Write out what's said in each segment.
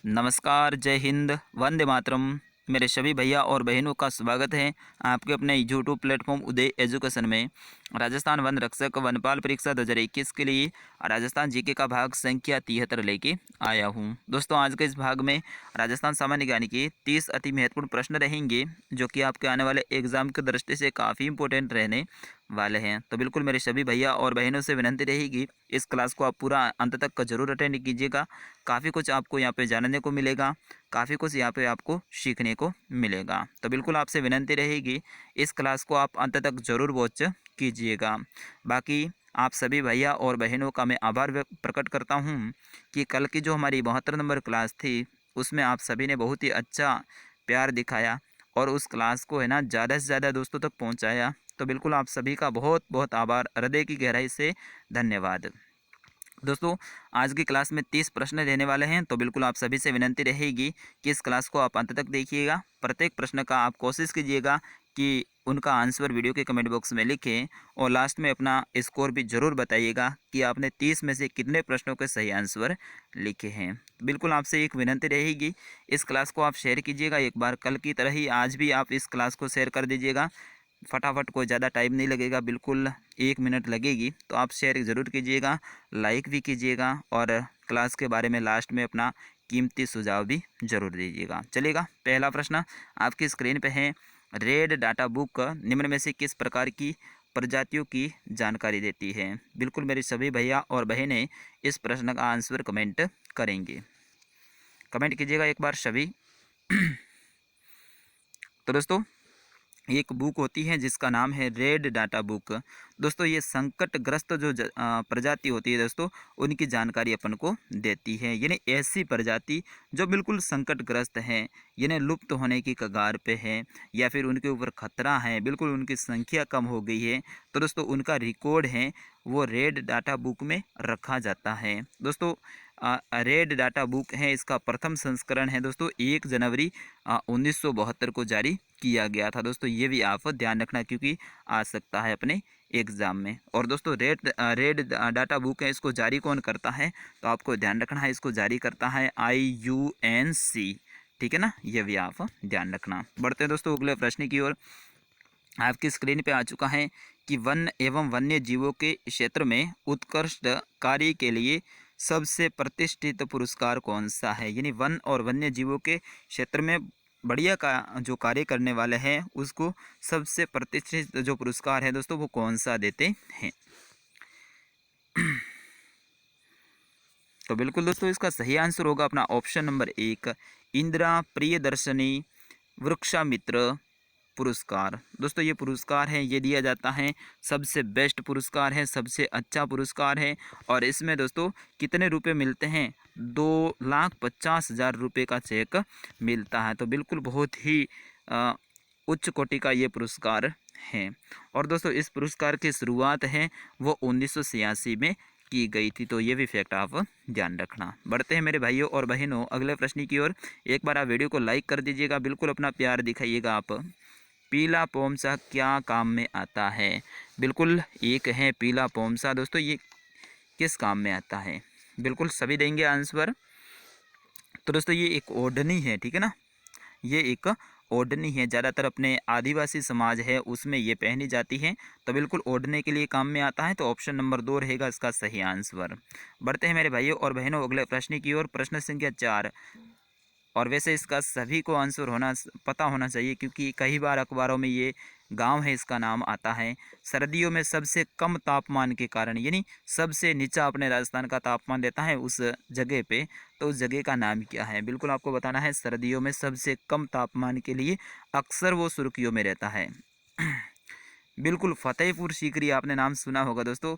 नमस्कार, जय हिंद, वंदे मातरम। मेरे सभी भैया और बहनों का स्वागत है आपके अपने यूट्यूब प्लेटफॉर्म उदय एजुकेशन में। राजस्थान वन रक्षक वनपाल परीक्षा 2021 के लिए राजस्थान जीके का भाग संख्या 73 लेके आया हूँ। दोस्तों, आज के इस भाग में राजस्थान सामान्य ज्ञान के 30 अति महत्वपूर्ण प्रश्न रहेंगे जो कि आपके आने वाले एग्जाम की दृष्टि से काफ़ी इंपॉर्टेंट रहने वाले हैं। तो बिल्कुल मेरे सभी भैया और बहनों से विनती रहेगी, इस क्लास को आप पूरा अंत तक जरूर अटेंड कीजिएगा। काफ़ी कुछ आपको यहाँ पे जानने को मिलेगा, काफ़ी कुछ यहाँ पे आपको सीखने को मिलेगा। तो बिल्कुल आपसे विनती रहेगी, इस क्लास को आप अंत तक जरूर वॉच कीजिएगा। बाकी आप सभी भैया और बहनों का मैं आभार प्रकट करता हूँ कि कल की जो हमारी 72 नंबर क्लास थी उसमें आप सभी ने बहुत ही अच्छा प्यार दिखाया और उस क्लास को है ना ज़्यादा से ज़्यादा दोस्तों तक पहुँचाया। तो बिल्कुल आप सभी का बहुत बहुत आभार, हृदय की गहराई से धन्यवाद। दोस्तों, आज की क्लास में 30 प्रश्न देने वाले हैं, तो बिल्कुल आप सभी से विनती रहेगी कि इस क्लास को आप अंत तक देखिएगा। प्रत्येक प्रश्न का आप कोशिश कीजिएगा कि उनका आंसर वीडियो के कमेंट बॉक्स में लिखें और लास्ट में अपना स्कोर भी ज़रूर बताइएगा कि आपने 30 में से कितने प्रश्नों के सही आंसर लिखे हैं। बिल्कुल आपसे एक विनती रहेगी, इस क्लास को आप शेयर कीजिएगा। एक बार कल की तरह ही आज भी आप इस क्लास को शेयर कर दीजिएगा। फटाफट, कोई ज़्यादा टाइम नहीं लगेगा, बिल्कुल 1 मिनट लगेगी। तो आप शेयर ज़रूर कीजिएगा, लाइक भी कीजिएगा और क्लास के बारे में लास्ट में अपना कीमती सुझाव भी ज़रूर दीजिएगा। चलिएगा, पहला प्रश्न आपकी स्क्रीन पे है। रेड डाटा बुक निम्न में से किस प्रकार की प्रजातियों की जानकारी देती है? बिल्कुल मेरे सभी भैया और बहनें इस प्रश्न का आंसर कमेंट करेंगे। कमेंट कीजिएगा एक बार सभी। तो दोस्तों, एक बुक होती है जिसका नाम है रेड डाटा बुक। दोस्तों, ये संकटग्रस्त जो प्रजाति होती है दोस्तों, उनकी जानकारी अपन को देती है। यानी ऐसी प्रजाति जो बिल्कुल संकटग्रस्त हैं, यानी लुप्त होने की कगार पे है या फिर उनके ऊपर खतरा है, बिल्कुल उनकी संख्या कम हो गई है, तो दोस्तों उनका रिकॉर्ड है वो रेड डाटा बुक में रखा जाता है। दोस्तों, रेड डाटा बुक है, इसका प्रथम संस्करण है दोस्तों 1 जनवरी 1972 को जारी किया गया था। दोस्तों, ये भी आप ध्यान रखना क्योंकि आ सकता है अपने एग्ज़ाम में। और दोस्तों, रेड डाटा बुक है, इसको जारी कौन करता है? तो आपको ध्यान रखना है, इसको जारी करता है IUNC। ठीक है ना, ये भी आप ध्यान रखना। बढ़ते हैं दोस्तों अगले प्रश्न की ओर। आपकी स्क्रीन पे आ चुका है कि वन एवं वन्य जीवों के क्षेत्र में उत्कृष्ट कार्य के लिए सबसे प्रतिष्ठित पुरस्कार कौन सा है? यानी वन और वन्य जीवों के क्षेत्र में बढ़िया का जो कार्य करने वाले हैं उसको सबसे प्रतिष्ठित जो पुरस्कार है दोस्तों वो कौन सा देते हैं? तो बिल्कुल दोस्तों, इसका सही आंसर होगा अपना ऑप्शन नंबर 1, इंदिरा प्रियदर्शनी वृक्षामित्र पुरस्कार। दोस्तों, ये पुरस्कार है, ये दिया जाता है, सबसे बेस्ट पुरस्कार है, सबसे अच्छा पुरस्कार है। और इसमें दोस्तों कितने रुपए मिलते हैं? 2,50,000 रुपये का चेक मिलता है। तो बिल्कुल बहुत ही उच्च कोटि का ये पुरस्कार है। और दोस्तों, इस पुरस्कार की शुरुआत है वो 1986 में की गई थी। तो ये भी फैक्ट आप ध्यान रखना। बढ़ते हैं मेरे भाइयों और बहनों अगले प्रश्न की ओर। एक बार आप वीडियो को लाइक कर दीजिएगा, बिल्कुल अपना प्यार दिखाइएगा आप। पीला पोमसा क्या काम में आता है? बिल्कुल एक है पीला पोमसा। दोस्तों, ये किस काम में आता है? बिल्कुल सभी देंगे आंसर। तो दोस्तों, ये एक ओढ़नी है, ठीक है ना, ये एक ओढ़नी है। ज़्यादातर अपने आदिवासी समाज है उसमें ये पहनी जाती है। तो बिल्कुल ओढ़ने के लिए काम में आता है। तो ऑप्शन नंबर 2 रहेगा इसका सही आंसर। बढ़ते हैं मेरे भाइयों और बहनों अगले प्रश्न की ओर। प्रश्न संख्या 4। और वैसे इसका सभी को आंसर पता होना चाहिए क्योंकि कई बार अखबारों में ये गांव है इसका नाम आता है। सर्दियों में सबसे कम तापमान के कारण, यानी सबसे नीचा अपने राजस्थान का तापमान रहता है उस जगह पे, तो उस जगह का नाम क्या है? बिल्कुल आपको बताना है। सर्दियों में सबसे कम तापमान के लिए अक्सर वो सुर्खियों में रहता है। बिल्कुल फतेहपुर सीकरी आपने नाम सुना होगा दोस्तों।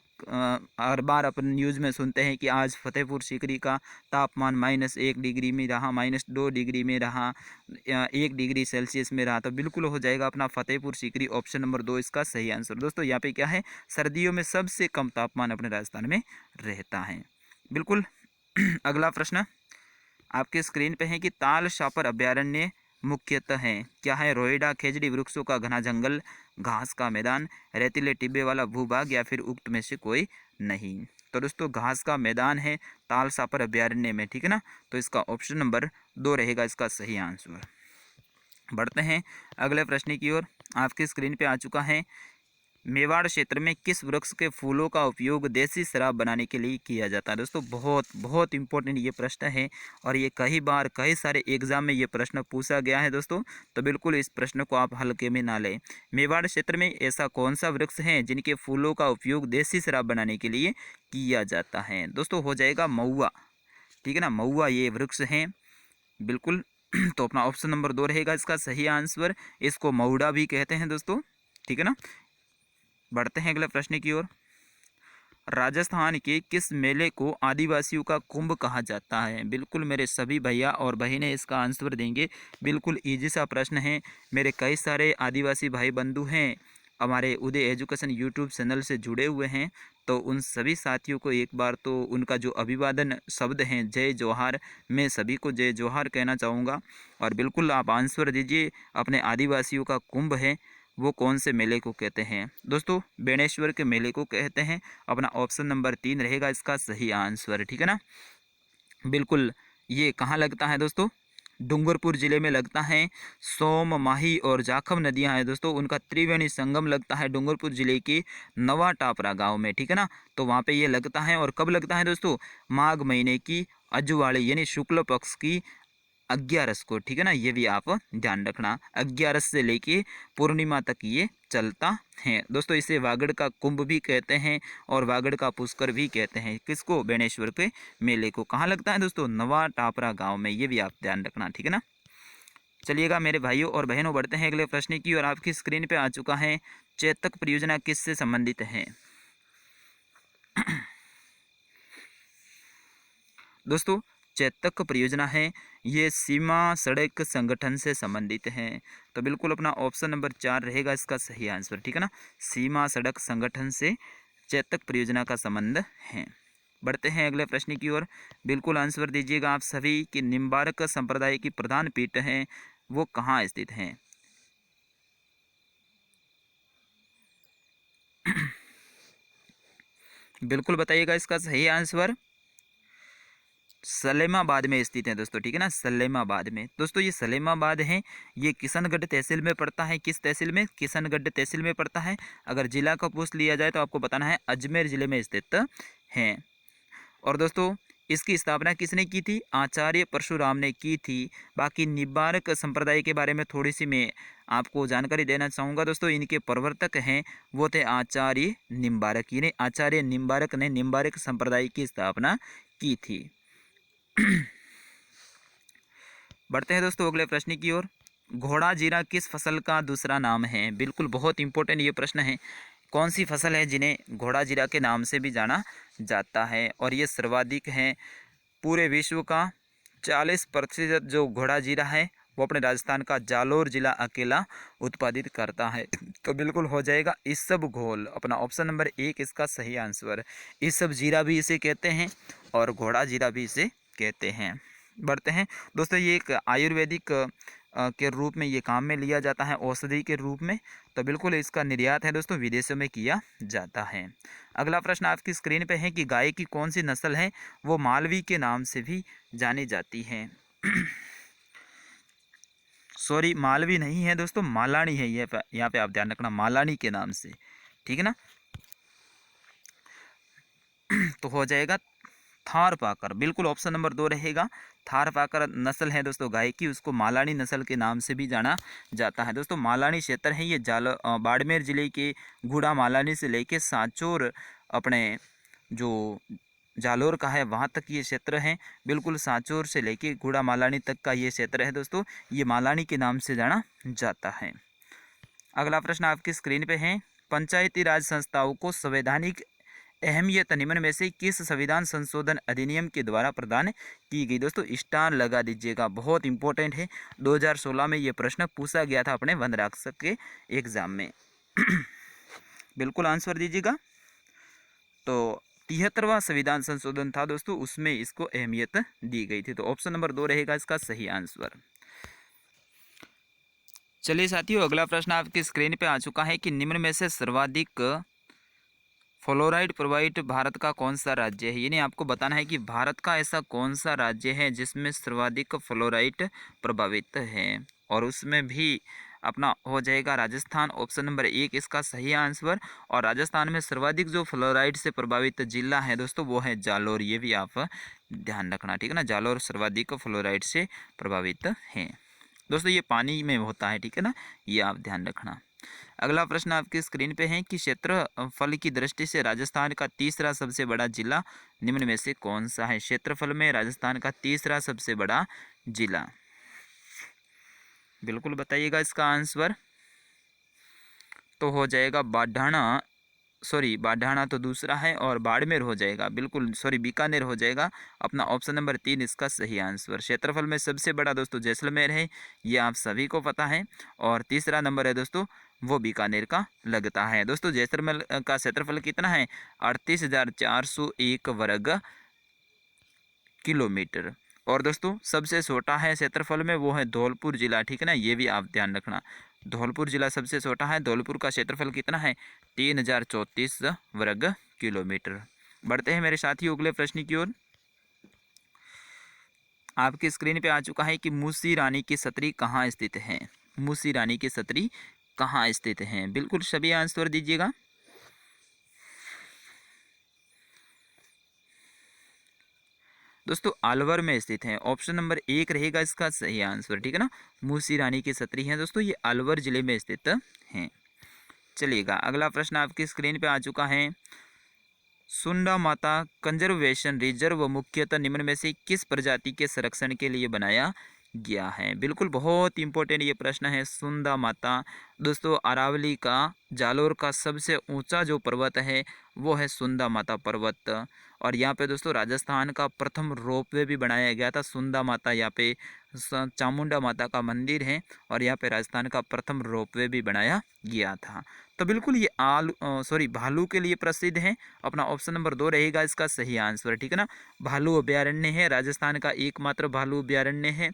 हर बार अपन न्यूज़ में सुनते हैं कि आज फतेहपुर सीकरी का तापमान -1 डिग्री में रहा, -2 डिग्री में रहा, 1 डिग्री सेल्सियस में रहा। तो बिल्कुल हो जाएगा अपना फतेहपुर सीकरी, ऑप्शन नंबर 2 इसका सही आंसर। दोस्तों, यहाँ पे क्या है? सर्दियों में सबसे कम तापमान अपने राजस्थान में रहता है। बिल्कुल। अगला प्रश्न आपके स्क्रीन पे है कि ताल शापर अभ्यारण्य मुख्यतः है क्या है? रोइडा, खेजड़ी वृक्षों का घना जंगल, घास का मैदान, रेतीले टिब्बे वाला भूभाग या फिर उक्त में से कोई नहीं। तो दोस्तों घास का मैदान है तालसापर अभ्यारण्य में, ठीक है ना। तो इसका ऑप्शन नंबर 2 रहेगा इसका सही आंसर। बढ़ते हैं अगले प्रश्न की ओर। आपकी स्क्रीन पे आ चुका है, मेवाड़ क्षेत्र में किस वृक्ष के फूलों का उपयोग देसी शराब बनाने के लिए किया जाता है। दोस्तों बहुत बहुत इंपॉर्टेंट ये प्रश्न है और ये कई बार कई सारे एग्जाम में ये प्रश्न पूछा गया है दोस्तों, तो बिल्कुल इस प्रश्न को आप हल्के में ना लें। मेवाड़ क्षेत्र में ऐसा कौन सा वृक्ष है जिनके फूलों का उपयोग देसी शराब बनाने के लिए किया जाता है। दोस्तों हो जाएगा महुआ, ठीक है ना, महुआ ये वृक्ष हैं बिल्कुल। तो अपना ऑप्शन नंबर 2 रहेगा इसका सही आंसर। इसको महुड़ा भी कहते हैं दोस्तों, ठीक है ना। बढ़ते हैं अगले प्रश्न की ओर। राजस्थान के किस मेले को आदिवासियों का कुंभ कहा जाता है। बिल्कुल मेरे सभी भैया और बहनें इसका आंसर देंगे। बिल्कुल इजी सा प्रश्न है। मेरे कई सारे आदिवासी भाई बंधु हैं हमारे उदय एजुकेशन यूट्यूब चैनल से जुड़े हुए हैं, तो उन सभी साथियों को एक बार तो उनका जो अभिवादन शब्द हैं जय जोहार, मैं सभी को जय जोहार कहना चाहूँगा। और बिल्कुल आप आंसर दीजिए, अपने आदिवासियों का कुंभ है वो कौन से मेले को कहते हैं। दोस्तों बेणेश्वर के मेले को कहते हैं। अपना ऑप्शन नंबर 3 रहेगा इसका सही आंसर, ठीक है ना। बिल्कुल ये कहाँ लगता है दोस्तों, डूंगरपुर ज़िले में लगता है। सोम, माही और जाखम नदियां हैं दोस्तों, उनका त्रिवेणी संगम लगता है डूंगरपुर ज़िले के नवा टापरा गांव में, ठीक है ना। तो वहाँ पे ये लगता है और कब लगता है दोस्तों, माघ महीने की अजुवाड़ी यानी शुक्ल पक्ष की 11 को, ठीक है ना। ये भी आप ध्यान रखना, 11 से लेके पूर्णिमा तक ये चलता है दोस्तों। इसे वागड़ का कुंभ भी कहते हैं और वागड़ का पुष्कर भी कहते हैं। किसको, बेणेश्वर के मेले को। कहाँ लगता है दोस्तों, नवा टापरा गांव में, ये भी आप ध्यान रखना, ठीक है ना। चलिएगा मेरे भाइयों और बहनों, बढ़ते हैं अगले प्रश्न की और आपकी स्क्रीन पे आ चुका है, चेतक परियोजना किससे संबंधित है। दोस्तों चेतक परियोजना है ये सीमा सड़क संगठन से संबंधित है। तो बिल्कुल अपना ऑप्शन नंबर 4 रहेगा इसका सही आंसर, ठीक है ना। सीमा सड़क संगठन से चेतक परियोजना का संबंध है। बढ़ते हैं अगले प्रश्न की ओर। बिल्कुल आंसर दीजिएगा आप सभी कि निम्बारक संप्रदाय की प्रधान पीठ है वो कहाँ स्थित है। बिल्कुल बताइएगा इसका सही आंसर। सलेमाबाद में स्थित है दोस्तों, ठीक है ना, सलेमाबाद में। दोस्तों ये सलेमाबाद है ये किशनगढ़ तहसील में पड़ता है। किस तहसील में, किशनगढ़ तहसील में पड़ता है। अगर जिला का पूछ लिया जाए तो आपको बताना है अजमेर जिले में स्थित है। और दोस्तों इसकी स्थापना किसने की थी, आचार्य परशुराम ने की थी। बाकी निम्बारक संप्रदाय के बारे में थोड़ी सी मैं आपको जानकारी देना चाहूँगा दोस्तों। इनके प्रवर्तक हैं वो थे आचार्य निम्बारक, यानी आचार्य निम्बारक ने निम्बारक संप्रदाय की स्थापना की थी। बढ़ते हैं दोस्तों अगले प्रश्न की ओर। घोड़ा जीरा किस फसल का दूसरा नाम है। बिल्कुल बहुत इंपॉर्टेंट ये प्रश्न है। कौन सी फसल है जिन्हें घोड़ा जीरा के नाम से भी जाना जाता है और ये सर्वाधिक है पूरे विश्व का। 40% जो घोड़ा जीरा है वो अपने राजस्थान का जालोर जिला अकेला उत्पादित करता है। तो बिल्कुल हो जाएगा इसबगोल, अपना ऑप्शन नंबर 1 इसका सही आंसर। इसब जीरा भी इसे कहते हैं और घोड़ा जीरा भी इसे कहते हैं। बढ़ते हैं दोस्तों, ये एक आयुर्वेदिक के रूप में ये काम में लिया जाता है, औषधि के रूप में। तो बिल्कुल इसका निर्यात है दोस्तों विदेशों में किया जाता है। अगला प्रश्न आपकी स्क्रीन पे है कि गाय की कौन सी नस्ल है वो मालवी के नाम से भी जानी जाती है। सॉरी मालवी नहीं है दोस्तों, मालानी है ये, यहाँ पे आप ध्यान रखना, मालानी के नाम से, ठीक है ना। तो हो जाएगा थार पाकर, बिल्कुल ऑप्शन नंबर 2 रहेगा। थार पाकर नस्ल है दोस्तों गाय की, उसको मालानी नस्ल के नाम से भी जाना जाता है। दोस्तों मालानी क्षेत्र है ये बाड़मेर जिले के गुड़ा मालानी से लेके सांचौर अपने जो जालोर का है वहाँ तक ये क्षेत्र है। बिल्कुल सांचौर से लेके गुड़ा मालानी तक का ये क्षेत्र है दोस्तों, ये मालानी के नाम से जाना जाता है। अगला प्रश्न आपकी स्क्रीन पे है, पंचायती राज संस्थाओं को संवैधानिक अहमियत निम्न में से किस संविधान संशोधन अधिनियम के द्वारा प्रदान की गई। दोस्तों स्टार लगा दीजिएगा, बहुत इंपॉर्टेंट है। 2016 में ये प्रश्न पूछा गया था अपने वन रक्षक के एग्जाम में। बिल्कुल आंसर दीजिएगा। तो 73वां संविधान संशोधन था दोस्तों, उसमें इसको अहमियत दी गई थी। तो ऑप्शन नंबर 2 रहेगा इसका सही आंसर। चलिए साथियों अगला प्रश्न आपकी स्क्रीन पे आ चुका है कि निम्न में से सर्वाधिक फ्लोराइड प्रभावित भारत का कौन सा राज्य है, यानी आपको बताना है कि भारत का ऐसा कौन सा राज्य है जिसमें सर्वाधिक फ्लोराइड प्रभावित है, और उसमें भी अपना हो जाएगा राजस्थान, ऑप्शन नंबर 1 इसका सही आंसर। और राजस्थान में सर्वाधिक जो फ्लोराइड से प्रभावित जिला है दोस्तों वो है जालोर, ये भी आप ध्यान रखना, ठीक है ना। जालोर सर्वाधिक फ्लोराइड से प्रभावित है दोस्तों, ये पानी में होता है, ठीक है ना, ये आप ध्यान रखना। अगला प्रश्न आपकी स्क्रीन पे है कि क्षेत्रफल की दृष्टि से राजस्थान का तीसरा सबसे बड़ा जिला निम्न में से कौन सा है। क्षेत्रफल में राजस्थान का तीसरा सबसे बड़ा जिला, बिल्कुल बताइएगा इसका आंसर। तो हो जाएगा बाढ़ाना तो दूसरा है, और बाड़मेर हो जाएगा, बिल्कुल बीकानेर हो जाएगा अपना ऑप्शन नंबर 3 इसका सही आंसर। क्षेत्रफल में सबसे बड़ा दोस्तों जैसलमेर है, ये आप सभी को पता है, और तीसरा नंबर है दोस्तों वो बीकानेर का लगता है। दोस्तों जैसलमेर का क्षेत्रफल कितना है, 38,401 वर्ग किलोमीटर। और दोस्तों सबसे छोटा है क्षेत्रफल में वो है धौलपुर जिला, ठीक है ना, ये भी आप ध्यान रखना। धौलपुर जिला सबसे छोटा है, धौलपुर का क्षेत्रफल कितना है, 3,034 वर्ग किलोमीटर। बढ़ते हैं मेरे साथियों अगले प्रश्न की ओर। आपकी स्क्रीन पे आ चुका है कि मूसी रानी की छतरी कहाँ स्थित है। मूसी रानी की छतरी कहाँ स्थित है, बिल्कुल सभी आंसर दीजिएगा। दोस्तों अलवर में स्थित है, ऑप्शन नंबर 1 रहेगा इसका सही आंसर, ठीक है ना। मूसी रानी की छतरी है दोस्तों, ये अलवर जिले में स्थित है। चलिएगा अगला प्रश्न आपकी स्क्रीन पे आ चुका है। सुंडा माता कंजर्वेशन रिजर्व मुख्यतः निम्न में से किस प्रजाति के संरक्षण के लिए बनाया गया है। बिल्कुल बहुत इंपॉर्टेंट ये प्रश्न है। सुंदा माता दोस्तों अरावली का जालोर का सबसे ऊंचा जो पर्वत है वो है सुंदा माता पर्वत, और यहाँ पे दोस्तों राजस्थान का प्रथम रोपवे भी बनाया गया था। सुंदा माता यहाँ पे चामुंडा माता का मंदिर है, और यहाँ पे राजस्थान का प्रथम रोपवे भी बनाया गया था। तो बिल्कुल ये भालू के लिए प्रसिद्ध है, अपना ऑप्शन नंबर 2 रहेगा इसका सही आंसर, ठीक है ना। भालू अभ्यारण्य है, राजस्थान का एकमात्र भालू अभ्यारण्य है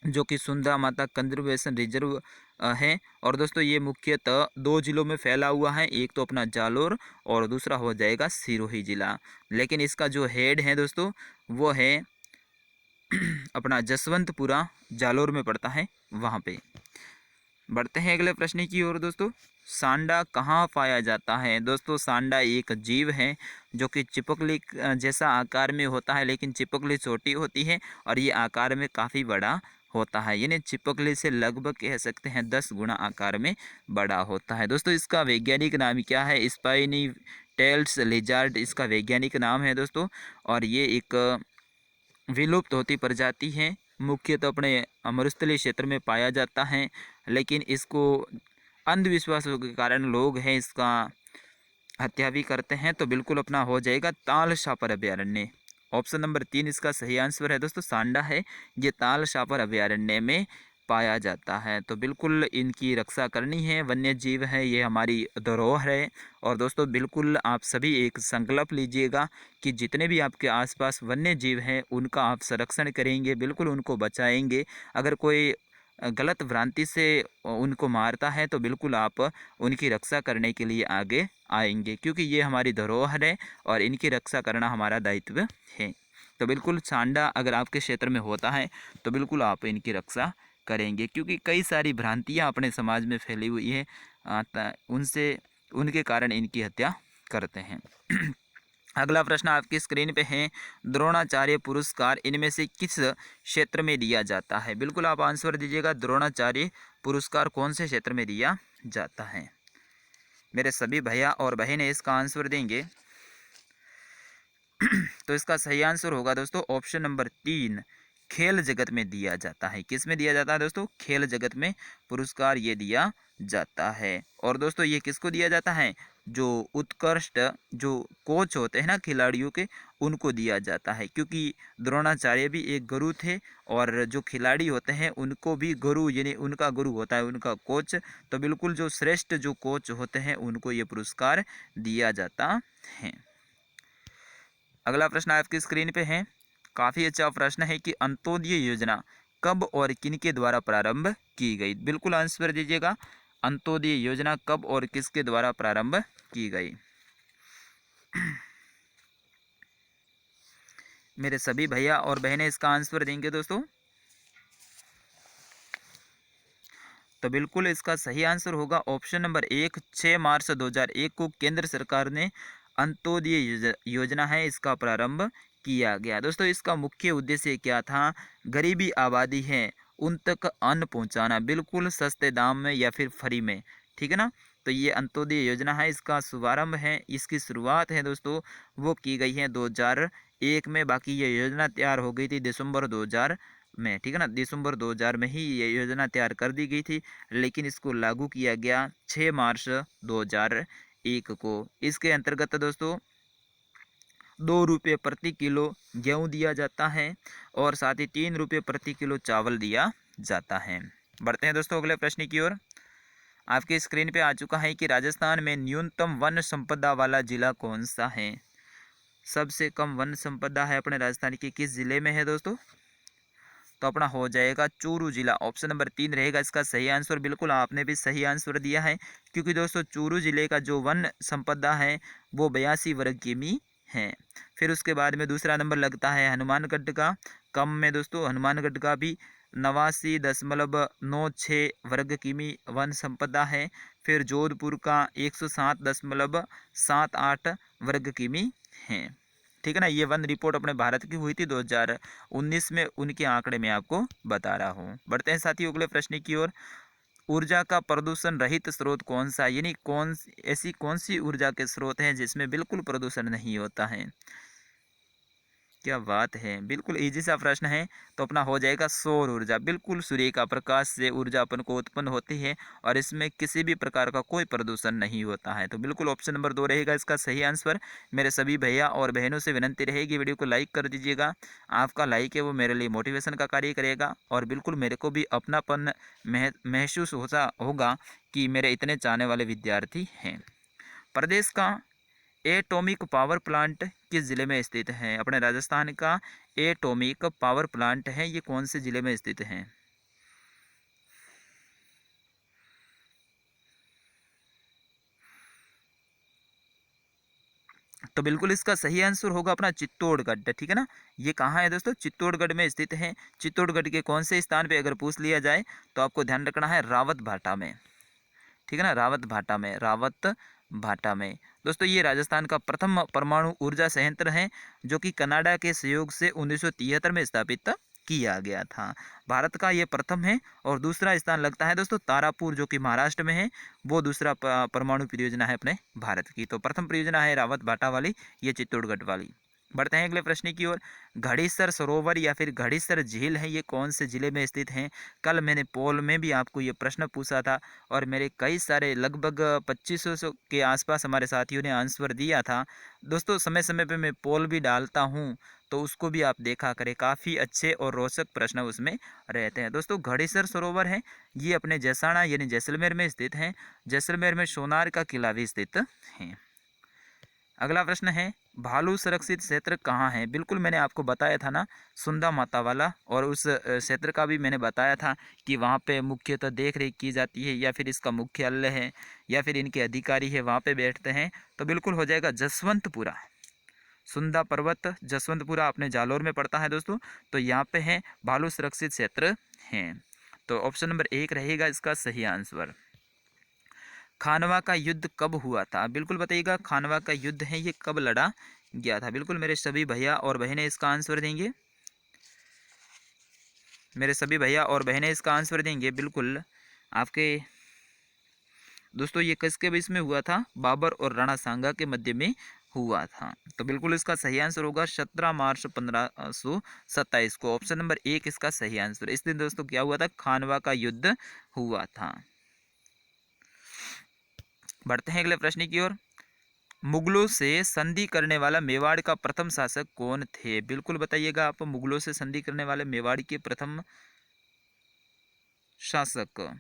जो कि सुंदा माता कंजर्वेशन रिजर्व है। और दोस्तों ये मुख्यतः 2 जिलों में फैला हुआ है, एक तो अपना जालोर और दूसरा हो जाएगा सिरोही जिला। लेकिन इसका जो हेड है दोस्तों वो है अपना जसवंतपुरा, जालोर में पड़ता है वहाँ पे। बढ़ते हैं अगले प्रश्न की ओर दोस्तों। सांडा कहाँ पाया जाता है। दोस्तों सांडा एक जीव है जो कि चिपकली जैसा आकार में होता है, लेकिन चिपकली छोटी होती है और ये आकार में काफ़ी बड़ा होता है, यानी चिपकली से लगभग कह सकते हैं 10 गुना आकार में बड़ा होता है। दोस्तों इसका वैज्ञानिक नाम क्या है, स्पाइनी टेल्स लिजार्ड इसका वैज्ञानिक नाम है दोस्तों। और ये एक विलुप्त होती प्रजाति है, मुख्यतः अपने मरुस्थलीय क्षेत्र में पाया जाता है, लेकिन इसको अंधविश्वासों के कारण लोग हैं इसका हत्या भी करते हैं। तो बिल्कुल अपना हो जाएगा ताल शापर अभ्यारण्य, ऑप्शन नंबर 3 इसका सही आंसर है दोस्तों। सांडा है ये ताल शापर अभ्यारण्य में पाया जाता है। तो बिल्कुल इनकी रक्षा करनी है, वन्य जीव है, ये हमारी धरोहर है। और दोस्तों बिल्कुल आप सभी एक संकल्प लीजिएगा कि जितने भी आपके आसपास वन्य जीव हैं उनका आप संरक्षण करेंगे, बिल्कुल उनको बचाएंगे। अगर कोई गलत भ्रांति से उनको मारता है तो बिल्कुल आप उनकी रक्षा करने के लिए आगे आएंगे, क्योंकि ये हमारी धरोहर है और इनकी रक्षा करना हमारा दायित्व है। तो बिल्कुल सांडा अगर आपके क्षेत्र में होता है तो बिल्कुल आप इनकी रक्षा करेंगे, क्योंकि कई सारी भ्रांतियाँ अपने समाज में फैली हुई है, उनके कारण इनकी हत्या करते हैं। अगला प्रश्न आपकी स्क्रीन पे है। द्रोणाचार्य पुरस्कार इनमें से किस क्षेत्र में दिया जाता है। बिल्कुल आप आंसर दीजिएगा, द्रोणाचार्य पुरस्कार कौन से क्षेत्र में दिया जाता है। मेरे सभी भैया और बहनें इसका आंसर देंगे। तो इसका सही आंसर होगा दोस्तों ऑप्शन नंबर 3, खेल जगत में दिया जाता है। किस में दिया जाता है दोस्तों, खेल जगत में पुरस्कार ये दिया जाता है। और दोस्तों ये किसको दिया जाता है, जो उत्कृष्ट जो कोच होते हैं ना खिलाड़ियों के, उनको दिया जाता है, क्योंकि द्रोणाचार्य भी एक गुरु थे और जो खिलाड़ी होते हैं उनको भी गुरु यानी उनका गुरु होता है उनका कोच। तो बिल्कुल जो श्रेष्ठ जो कोच होते हैं उनको ये पुरस्कार दिया जाता है। अगला प्रश्न आपकी स्क्रीन पे है, काफ़ी अच्छा प्रश्न है कि अंत्योदय योजना कब और किनके द्वारा प्रारंभ की गई। बिल्कुल आंसर दीजिएगा, अंत्योदय योजना कब और किसके द्वारा प्रारंभ की गई। मेरे सभी भैया और बहनें इसका आंसर देंगे दोस्तों। तो बिल्कुल इसका सही आंसर होगा ऑप्शन नंबर 1, 6 मार्च 2001 को केंद्र सरकार ने अंत्योदय योजना है इसका प्रारंभ किया गया। दोस्तों इसका मुख्य उद्देश्य क्या था? गरीबी आबादी है उन तक अन्न पहुंचाना, बिल्कुल सस्ते दाम में या फिर फ्री में, ठीक है ना। तो ये अंत्योदय योजना है, इसका शुभारंभ है, इसकी शुरुआत है दोस्तों वो की गई है 2001 में। बाकी ये योजना तैयार हो गई थी दिसंबर 2000 में, ठीक है ना। दिसंबर 2000 में ही ये योजना तैयार कर दी गई थी, लेकिन इसको लागू किया गया 6 मार्च 2001 को। इसके अंतर्गत दोस्तों 2 रुपये प्रति किलो गेहूँ दिया जाता है और साथ ही 3 रुपये प्रति किलो चावल दिया जाता है। बढ़ते हैं दोस्तों अगले प्रश्न की ओर। आपकी स्क्रीन पे आ चुका है कि राजस्थान में न्यूनतम वन संपदा वाला जिला कौन सा है? सबसे कम वन संपदा है अपने राजस्थान के किस जिले में है दोस्तों? तो अपना हो जाएगा चूरू जिला। ऑप्शन नंबर 3 रहेगा इसका सही आंसर। बिल्कुल आपने भी सही आंसर दिया है, क्योंकि दोस्तों चूरू जिले का जो वन संपदा है वो 82 वर्ग किमी है। फिर उसके बाद में दूसरा नंबर लगता है हनुमानगढ़ का। कम में दोस्तों हनुमानगढ़ का भी 89.96 वर्ग किमी वन संपदा है। फिर जोधपुर का 107.78 वर्ग किमी है, ठीक है ना। ये वन रिपोर्ट अपने भारत की हुई थी 2019 में, उनके आंकड़े मैं आपको बता रहा हूँ। बढ़ते हैं साथियों अगले प्रश्न की ओर। ऊर्जा का प्रदूषण रहित स्रोत कौन सा, यानी ऐसी कौन सी ऊर्जा के स्रोत हैं जिसमें बिल्कुल प्रदूषण नहीं होता है? क्या बात है, बिल्कुल इजी सा प्रश्न है। तो अपना हो जाएगा सौर ऊर्जा। बिल्कुल सूर्य का प्रकाश से ऊर्जा अपन को उत्पन्न होती है और इसमें किसी भी प्रकार का कोई प्रदूषण नहीं होता है। तो बिल्कुल ऑप्शन नंबर 2 रहेगा इसका सही आंसर। मेरे सभी भैया और बहनों से विनंती रहेगी वीडियो को लाइक कर दीजिएगा। आपका लाइक है वो मेरे लिए मोटिवेशन का कार्य करेगा और बिल्कुल मेरे को भी अपनापन महसूस होगा कि मेरे इतने चाहने वाले विद्यार्थी हैं। प्रदेश का एटॉमिक पावर प्लांट किस ज़िले में स्थित है? अपने राजस्थान का एटॉमिक पावर प्लांट है, ये कौन से ज़िले में स्थित है? तो बिल्कुल इसका सही आंसर होगा अपना चित्तौड़गढ़, ठीक है ना। ये कहाँ है दोस्तों? चित्तौड़गढ़ में स्थित है। चित्तौड़गढ़ के कौन से स्थान पे अगर पूछ लिया जाए तो आपको ध्यान रखना है रावत भाटा में, ठीक है ना। रावत भाटा में, रावत भाटा में। दोस्तों ये राजस्थान का प्रथम परमाणु ऊर्जा संयंत्र है जो कि कनाडा के सहयोग से 1973 में स्थापित किया गया था। भारत का ये प्रथम है। और दूसरा स्थान लगता है दोस्तों तारापुर जो कि महाराष्ट्र में है, वो दूसरा परमाणु परियोजना है अपने भारत की। तो प्रथम परियोजना है रावत भाटा वाली, ये चित्तौड़गढ़ वाली। बढ़ते हैं अगले प्रश्न की ओर। घड़ीसर सरोवर या फिर घड़ीसर झील है, ये कौन से जिले में स्थित हैं? कल मैंने पोल में भी आपको ये प्रश्न पूछा था और मेरे कई सारे लगभग 2500 के आसपास हमारे साथियों ने आंसर दिया था। दोस्तों समय समय पे मैं पोल भी डालता हूँ, तो उसको भी आप देखा करें, काफ़ी अच्छे और रोचक प्रश्न उसमें रहते हैं। दोस्तों घड़ीसर सरोवर है ये अपने जैसाणा यानी जैसलमेर में स्थित है। जैसलमेर में सोनार का किला भी स्थित है। अगला प्रश्न है भालू सुरक्षित क्षेत्र कहाँ है? बिल्कुल मैंने आपको बताया था ना, सुंदा माता वाला, और उस क्षेत्र का भी मैंने बताया था कि वहाँ पे मुख्यतः देख रेख की जाती है या फिर इसका मुख्यालय है या फिर इनके अधिकारी है वहाँ पे बैठते हैं। तो बिल्कुल हो जाएगा जसवंतपुरा। सुंदा पर्वत जसवंतपुरा अपने जालौर में पड़ता है दोस्तों। तो यहाँ पे है भालू सुरक्षित क्षेत्र हैं। तो ऑप्शन नंबर 1 रहेगा इसका सही आंसर। खानवा का युद्ध कब हुआ था? बिल्कुल बताइएगा, खानवा का युद्ध है ये कब लड़ा गया था? बिल्कुल मेरे सभी भैया और बहनें इसका आंसर देंगे। मेरे सभी भैया और बहनें इसका आंसर देंगे बिल्कुल। आपके दोस्तों ये किसके बीच में हुआ था? बाबर और राणा सांगा के मध्य में हुआ था। तो बिल्कुल इसका सही आंसर होगा 17 मार्च 1527 को। ऑप्शन नंबर 1 इसका सही आंसर। इस दिन दोस्तों क्या हुआ था? खानवा का युद्ध हुआ था। बढ़ते हैं अगले प्रश्न की ओर। मुगलों से संधि करने वाला मेवाड़ का प्रथम शासक कौन थे? बिल्कुल बताइएगा आप, मुगलों से संधि करने वाले मेवाड़ के प्रथम शासक।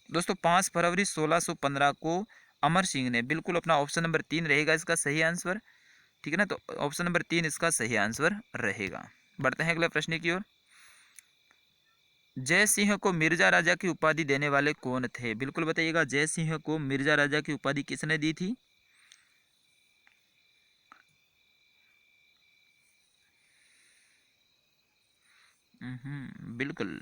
दोस्तों 5 फरवरी 1615 को अमर सिंह ने। बिल्कुल अपना ऑप्शन नंबर 3 रहेगा इसका सही आंसर, ठीक है ना। तो ऑप्शन नंबर 3 इसका सही आंसर रहेगा। बढ़ते हैं अगले प्रश्न की ओर। जय सिंह को मिर्जा राजा की उपाधि देने वाले कौन थे? बिल्कुल बताइएगा, जय सिंह को मिर्जा राजा की उपाधि किसने दी थी? बिल्कुल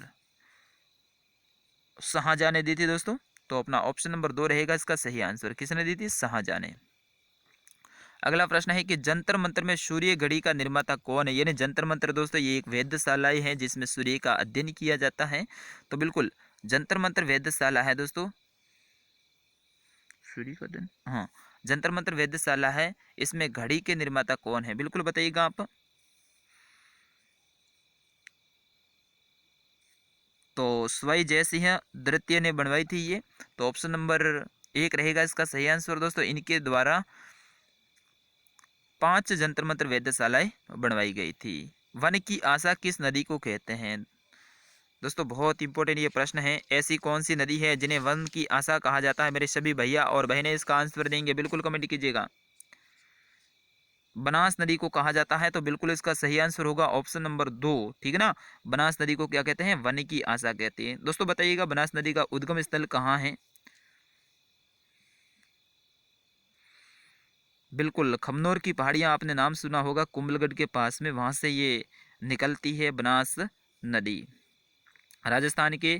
शाहजहां ने दी थी दोस्तों। तो अपना ऑप्शन नंबर 2 रहेगा इसका सही आंसर। किसने दी थी? शाहजहां ने। अगला प्रश्न है कि जंतर मंतर में सूर्य घड़ी का निर्माता कौन है? यानी जंतर मंतर दोस्तों ये एक वेधशालाएं है जिसमें सूर्य का अध्ययन किया जाता है। तो बिल्कुल जंतर मंतर वेधशाला है दोस्तों। सूर्य का अध्ययन, हाँ, जंतर मंतर वेधशाला है। इसमें घड़ी के निर्माता कौन है? बिल्कुल बताइएगा आप। तो स्वई जयसिंह द्वितीय ने बनवाई थी ये। तो ऑप्शन नंबर 1 रहेगा इसका सही आंसर दोस्तों। इनके द्वारा 5 जंतर मंत्र वेधशालाएं बनवाई गई थी। वन की आशा किस नदी को कहते हैं? दोस्तों बहुत इंपॉर्टेंट ये प्रश्न है। ऐसी कौन सी नदी है जिन्हें वन की आशा कहा जाता है? मेरे सभी भैया और बहनें इसका आंसर देंगे, बिल्कुल कमेंट कीजिएगा। बनास नदी को कहा जाता है। तो बिल्कुल इसका सही आंसर होगा ऑप्शन नंबर 2। ठीक है ना। बनास नदी को क्या कहते हैं? वन की आशा कहते हैं। दोस्तों बताइएगा बनास नदी का उद्गम स्थल कहाँ है? बिल्कुल खमनोर की पहाड़ियाँ आपने नाम सुना होगा, कुंभलगढ़ के पास में, वहाँ से ये निकलती है बनास नदी। राजस्थान के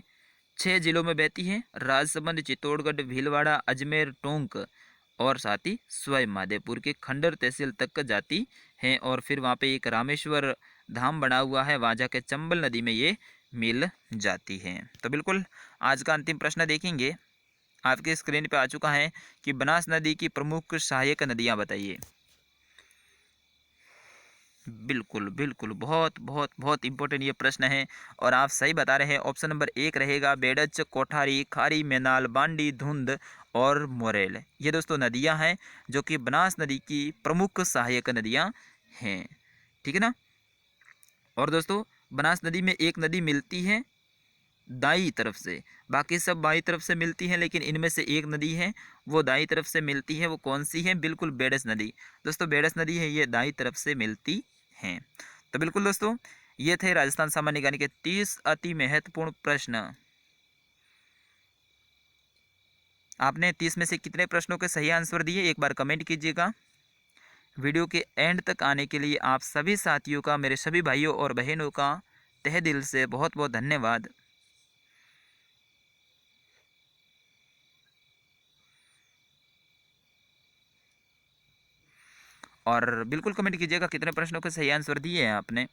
6 जिलों में बहती है। राजसमंद, चित्तौड़गढ़, भीलवाड़ा, अजमेर, टोंक और साथ ही स्वयं माधेपुर के खंडर तहसील तक जाती हैं। और फिर वहाँ पे एक रामेश्वर धाम बना हुआ है, वहाँ जाके चंबल नदी में ये मिल जाती है। तो बिल्कुल आज का अंतिम प्रश्न देखेंगे। आपके स्क्रीन पे आ चुका है कि बनास नदी की प्रमुख सहायक नदियाँ बताइए। बिल्कुल बिल्कुल बहुत बहुत बहुत इंपॉर्टेंट ये प्रश्न है और आप सही बता रहे हैं। ऑप्शन नंबर 1 रहेगा बेडच, कोठारी, खारी, मैनाल, बांडी, धुंध और मोरेल। ये दोस्तों नदियां हैं जो कि बनास नदी की प्रमुख सहायक नदियां हैं। ठीक है ना। और दोस्तों बनास नदी में एक नदी मिलती है दाई तरफ से, बाकी सब बाई तरफ से मिलती है, लेकिन इनमें से एक नदी है वो दाई तरफ से मिलती है। वो कौन सी है? बिल्कुल बेडस नदी। दोस्तों बेडस नदी है, ये दाई तरफ से मिलती हैं। तो बिल्कुल दोस्तों ये थे राजस्थान सामान्य ज्ञान के 30 अति महत्वपूर्ण प्रश्न। आपने 30 में से कितने प्रश्नों के सही आंसर दिए एक बार कमेंट कीजिएगा। वीडियो के एंड तक आने के लिए आप सभी साथियों का, मेरे सभी भाइयों और बहनों का तहे दिल से बहुत बहुत धन्यवाद। और बिल्कुल कमेंट कीजिएगा कितने प्रश्नों के सही आंसर दिए हैं आपने।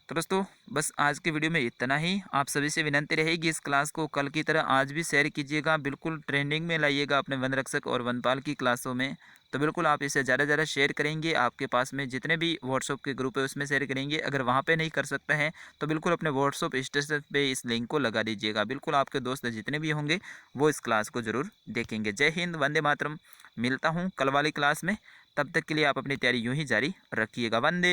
तो दोस्तों बस आज के वीडियो में इतना ही। आप सभी से विनती रहेगी इस क्लास को कल की तरह आज भी शेयर कीजिएगा। बिल्कुल ट्रेंडिंग में लाइएगा अपने वन रक्षक और वनपाल की क्लासों में। तो बिल्कुल आप इसे ज़्यादा से ज़्यादा शेयर करेंगे, आपके पास में जितने भी व्हाट्सअप के ग्रुप है उसमें शेयर करेंगे। अगर वहाँ पे नहीं कर सकते हैं तो बिल्कुल अपने व्हाट्सअप स्टेटस पे इस लिंक को लगा दीजिएगा। बिल्कुल आपके दोस्त जितने भी होंगे वो इस क्लास को ज़रूर देखेंगे। जय हिंद, वंदे मातरम। मिलता हूँ कल वाली क्लास में। तब तक के लिए आप अपनी तैयारी यूँ ही जारी रखिएगा। वंदे